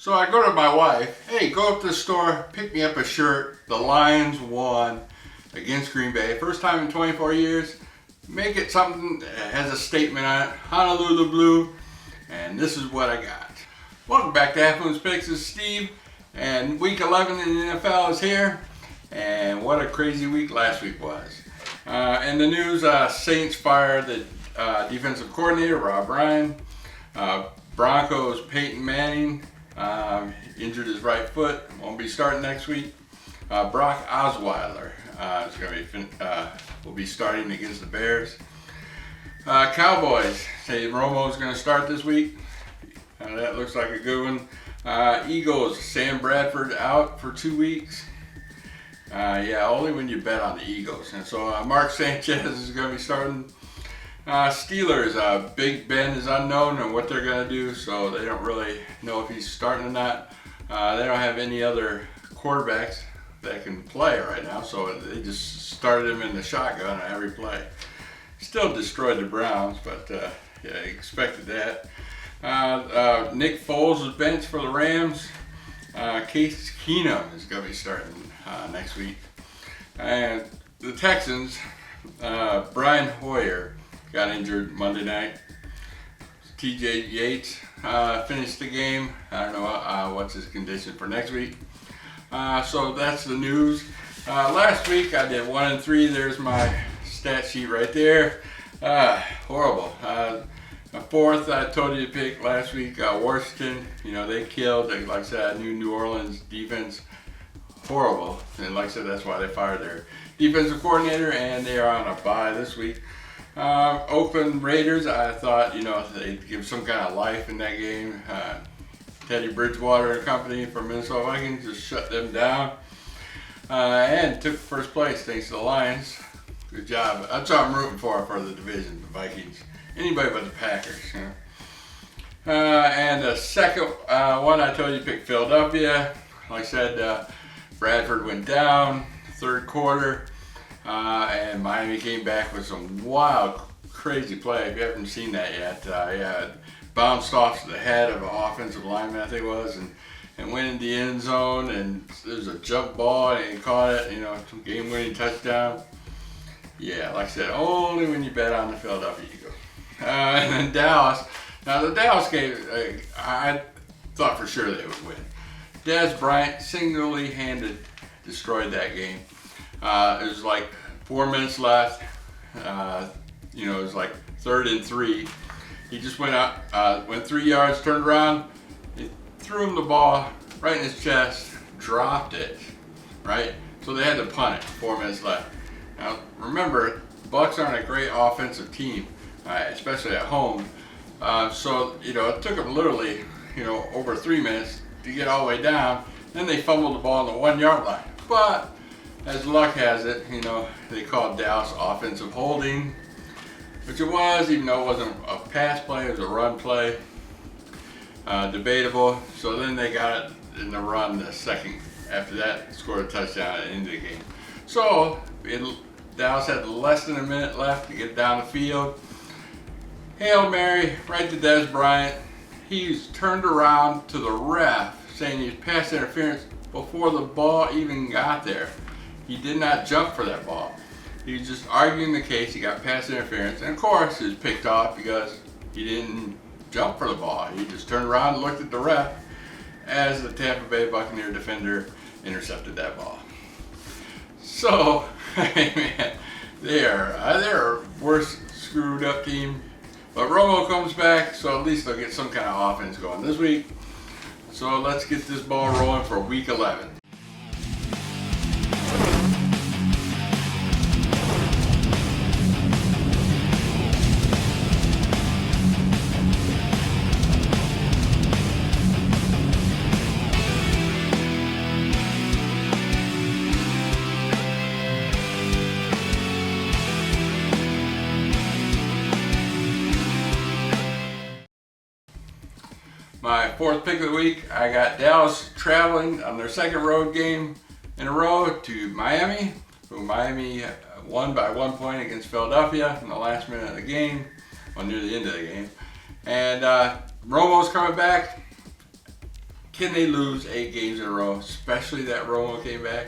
So I go to my wife, hey, go up to the store, pick me up a shirt. The Lions won against Green Bay. First time in 24 years. Make it something that has a statement on it. Honolulu Blue. And this is what I got. Welcome back to Half Moon's Picks. This is Steve. And week 11 in the NFL is here. And what a crazy week last week was. In the news, Saints fired the defensive coordinator, Rob Ryan. Broncos, Peyton Manning. Injured his right foot, won't be starting next week. Brock Osweiler will be starting against the Bears. Cowboys say Romo's going to start this week. That looks like a good one. Eagles, Sam Bradford out for 2 weeks. Only when you bet on the Eagles. And so Mark Sanchez is going to be starting. Steelers, Big Ben is unknown and what they're going to do, so they don't really know if he's starting or not. They don't have any other quarterbacks that can play right now, so they just started him in the shotgun on every play. Still destroyed the Browns, but expected that. Nick Foles is benched for the Rams. Case Keenum is going to be starting next week. And the Texans, Brian Hoyer got injured Monday night. TJ Yates finished the game. I don't know what's his condition for next week. So that's the news. Last week I did 1-3. There's my stat sheet right there. Horrible. The fourth I told you to pick last week, Washington. They killed. Like I said, I knew New Orleans defense horrible. And like I said, that's why they fired their defensive coordinator, and they are on a bye this week. Oakland Raiders, I thought, they'd give some kind of life in that game. Teddy Bridgewater and company from Minnesota Vikings just shut them down. And took first place thanks to the Lions. Good job. That's what I'm rooting for the division, the Vikings. Anybody but the Packers. And the second one I told you to pick Philadelphia. Like I said, Bradford went down third quarter. And Miami came back with some wild, crazy play. If you haven't seen that yet, bounced off the head of an offensive lineman, I think it was, and went in the end zone. And there's a jump ball, and he caught it. Some game-winning touchdown. Yeah, like I said, only when you bet on the Philadelphia Eagles. And then Dallas. Now the Dallas game, I thought for sure they would win. Dez Bryant single-handed destroyed that game. It was like 4 minutes left. It was like 3rd and 3. He just went out, went 3 yards, turned around, he threw him the ball right in his chest, dropped it, right? So they had to punt it, 4 minutes left. Now remember, Bucs aren't a great offensive team, especially at home. So it took them literally, over 3 minutes to get all the way down. Then they fumbled the ball on the 1 yard line. But as luck has it, they called Dallas offensive holding, which it was, even though it wasn't a pass play, it was a run play. Debatable. So then they got it in the run the second after that, scored a touchdown at the end of the game. So Dallas had less than a minute left to get down the field. Hail Mary, right to Dez Bryant. He's turned around to the ref saying he's pass interference before the ball even got there. He did not jump for that ball. He was just arguing the case. He got pass interference. And of course, he was picked off because he didn't jump for the ball. He just turned around and looked at the ref as the Tampa Bay Buccaneer defender intercepted that ball. So, man, they're a worse screwed up team. But Romo comes back, so at least they'll get some kind of offense going this week. So let's get this ball rolling for week 11. My fourth pick of the week, I got Dallas traveling on their second road game in a row to Miami. So Miami won by 1 point against Philadelphia in the last minute of the game, or near the end of the game. And Romo's coming back. can they lose 8 games in a row, especially that Romo came back?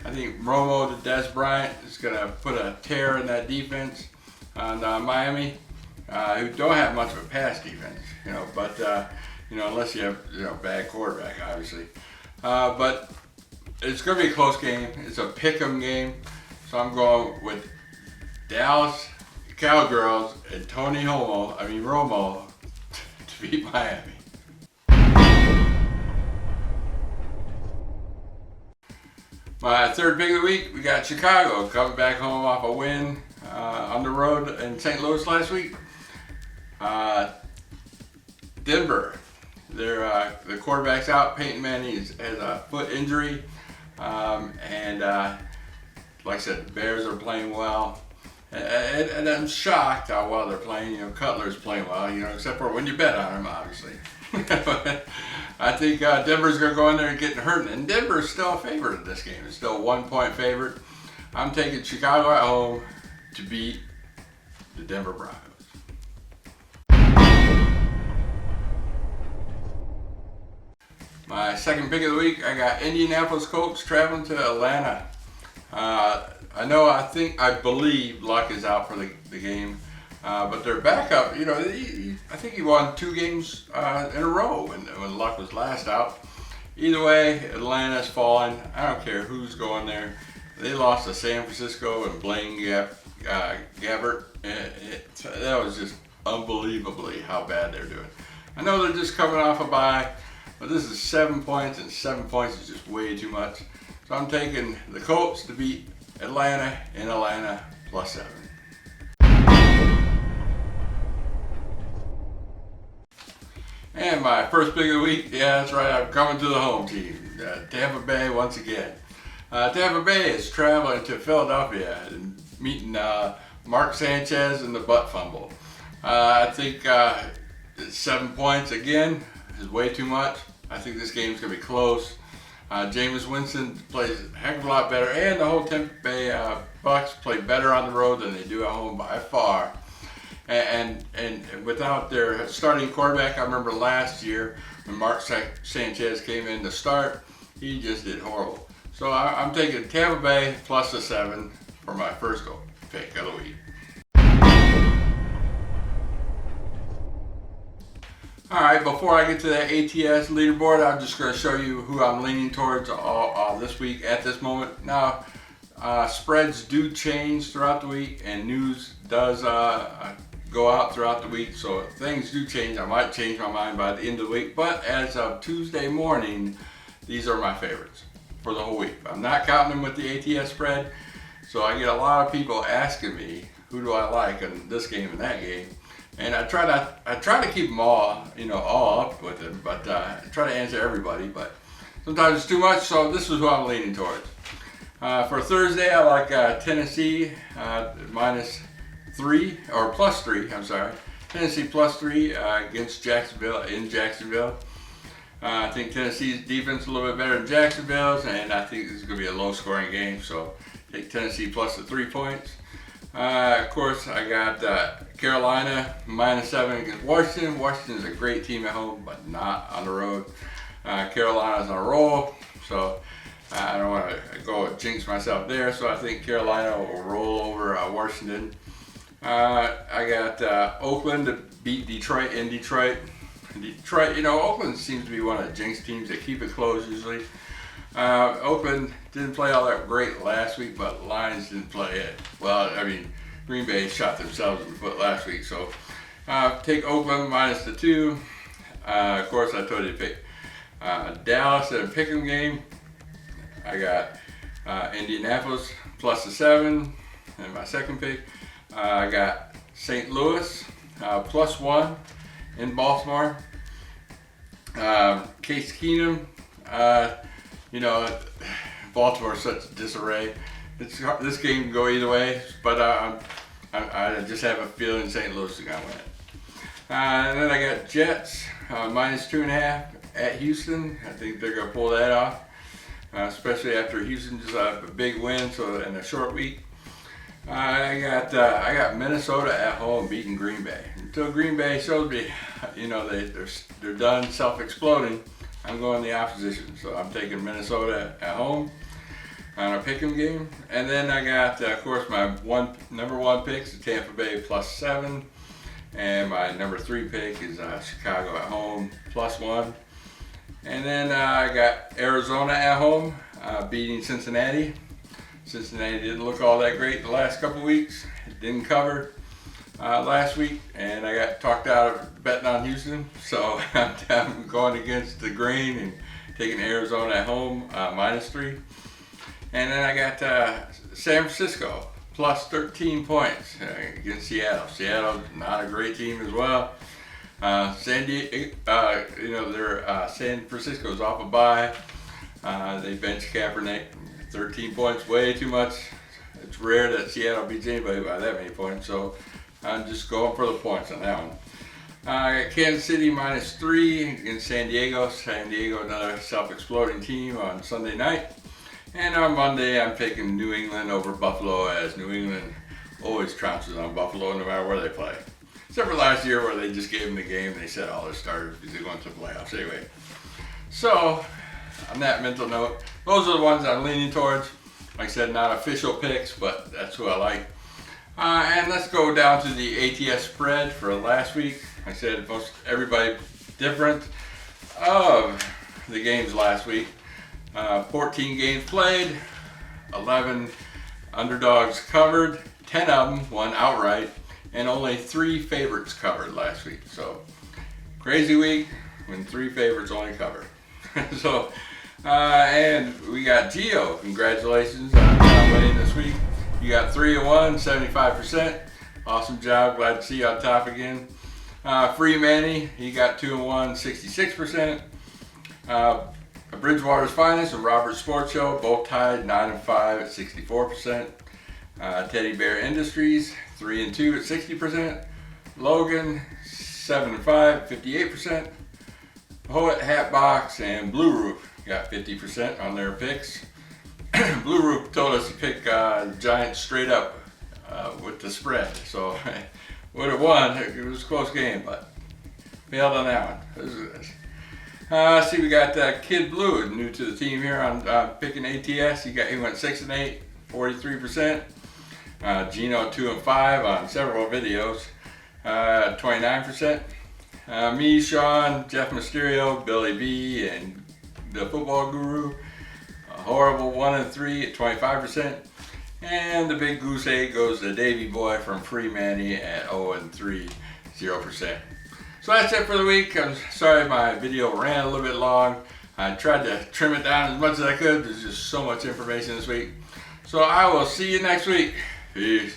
I think Romo to Des Bryant is going to put a tear in that defense on Miami, who don't have much of a pass defense, but unless you have bad quarterback, obviously. But it's going to be a close game. It's a pick'em game, so I'm going with Dallas Cowgirls and Romo to beat Miami. My third pick of the week, we got Chicago coming back home off a win on the road in St. Louis last week. Denver, the quarterback's out. Peyton Manning has a foot injury, and like I said, the Bears are playing well. And I'm shocked how well they're playing. Cutler's playing well, except for when you bet on him, obviously. But I think Denver's going to go in there and get hurt. And Denver's still a favorite in this game. It's still a 1-point favorite. I'm taking Chicago at home to beat the Denver Broncos. My second pick of the week, I got Indianapolis Colts traveling to Atlanta. I believe Luck is out for the game, but their backup, I think he won 2 games in a row when Luck was last out. Either way, Atlanta's falling. I don't care who's going there. They lost to San Francisco and Blaine Gabbert. That was just unbelievably how bad they're doing. I know they're just coming off a bye, but this is 7 points, and 7 points is just way too much. So I'm taking the Colts to beat Atlanta in Atlanta +7. And my first pick of the week, yeah, that's right, I'm coming to the home team, Tampa Bay once again. Tampa Bay is traveling to Philadelphia and meeting Mark Sanchez in the butt fumble. I think 7 points again is way too much. I think this game's going to be close. Jameis Winston plays a heck of a lot better, and the whole Tampa Bay Bucks play better on the road than they do at home by far. And without their starting quarterback, I remember last year when Mark Sanchez came in to start, he just did horrible. So I'm taking Tampa Bay +7 for my first pick of the week. Alright, before I get to that ATS leaderboard, I'm just going to show you who I'm leaning towards this week at this moment. Now, spreads do change throughout the week, and news does go out throughout the week, so things do change. I might change my mind by the end of the week, but as of Tuesday morning, these are my favorites for the whole week. I'm not counting them with the ATS spread, so I get a lot of people asking me, who do I like in this game and that game? And I try to keep them all, all up with them, but I try to answer everybody, but sometimes it's too much, so this is who I'm leaning towards. For Thursday, I like Tennessee -3, or +3, I'm sorry. Tennessee +3 against Jacksonville, in Jacksonville. I think Tennessee's defense is a little bit better than Jacksonville's, and I think this is going to be a low-scoring game, so take Tennessee +3 points. Of course, I got Carolina -7 against Washington. Washington is a great team at home, but not on the road. Carolina's on a roll, so I don't want to go jinx myself there. So I think Carolina will roll over Washington. I got Oakland to beat Detroit in Detroit. Detroit, Oakland seems to be one of the jinx teams that keep it close usually. Oakland didn't play all that great last week, but Lions didn't play it. Well, Green Bay shot themselves in the foot last week, so take Oakland -2. Of course, I told you to pick Dallas in a pick'em game. I got Indianapolis +7 in my second pick. I got St. Louis +1 in Baltimore. Case Keenum. Baltimore's such disarray. This game can go either way, but I just have a feeling St. Louis is going to win it. And then I got Jets -2.5 at Houston. I think they're going to pull that off, especially after Houston just had a big win in a short week. I got Minnesota at home beating Green Bay. Until Green Bay shows me, they're done self-exploding. I'm going the opposition. So I'm taking Minnesota at home on a pick'em game. And then I got, of course, my number one pick is Tampa Bay +7. And my number 3 pick is Chicago at home +1. And then I got Arizona at home beating Cincinnati. Cincinnati didn't look all that great the last couple weeks. It didn't cover last week, and I got talked out of betting on Houston. So I'm going against the grain and taking Arizona at home -3. And then I got San Francisco +13 points against Seattle. Seattle's not a great team as well. San Francisco's off a bye. They benched Kaepernick. 13 points, way too much. It's rare that Seattle beats anybody by that many points, so I'm just going for the points on that one. I got Kansas City -3 against San Diego. San Diego, another self-exploding team on Sunday night. And on Monday, I'm taking New England over Buffalo, as New England always trounces on Buffalo no matter where they play. Except for last year where they just gave them the game and they set all their starters because they went to the playoffs anyway. So, on that mental note, those are the ones I'm leaning towards. Like I said, not official picks, but that's who I like. And let's go down to the ATS spread for last week. Like I said, most everybody different of the games last week. 14 games played, 11 underdogs covered, 10 of them won outright, and only 3 favorites covered last week. So, crazy week when 3 favorites only covered. So, and we got Gio. Congratulations on winning this week. You got 3-1, 75%. Awesome job. Glad to see you on top again. Free Manny, he got 2-1, 66%. Bridgewater's Finest and Robert's Sports Show, both tied 9-5 at 64%. Teddy Bear Industries, 3-2 at 60%. Logan, 7-5, 58%. Poet Hatbox and Blue Roof got 50% on their picks. Blue Roof told us to pick Giants straight up with the spread, so would have won. It was a close game, but failed on that one. See, we got Kid Blue, new to the team here on picking ATS. He went 6-8, 43%. Gino 2-5 on several videos, 29%. Me, Sean, Jeff Mysterio, Billy B, and the Football Guru, a horrible 1-3 at 25%. And the big goose egg goes to Davey Boy from Free Manny at 0-3, 0%. So that's it for the week. I'm sorry my video ran a little bit long. I tried to trim it down as much as I could. There's just so much information this week. So I will see you next week. Peace.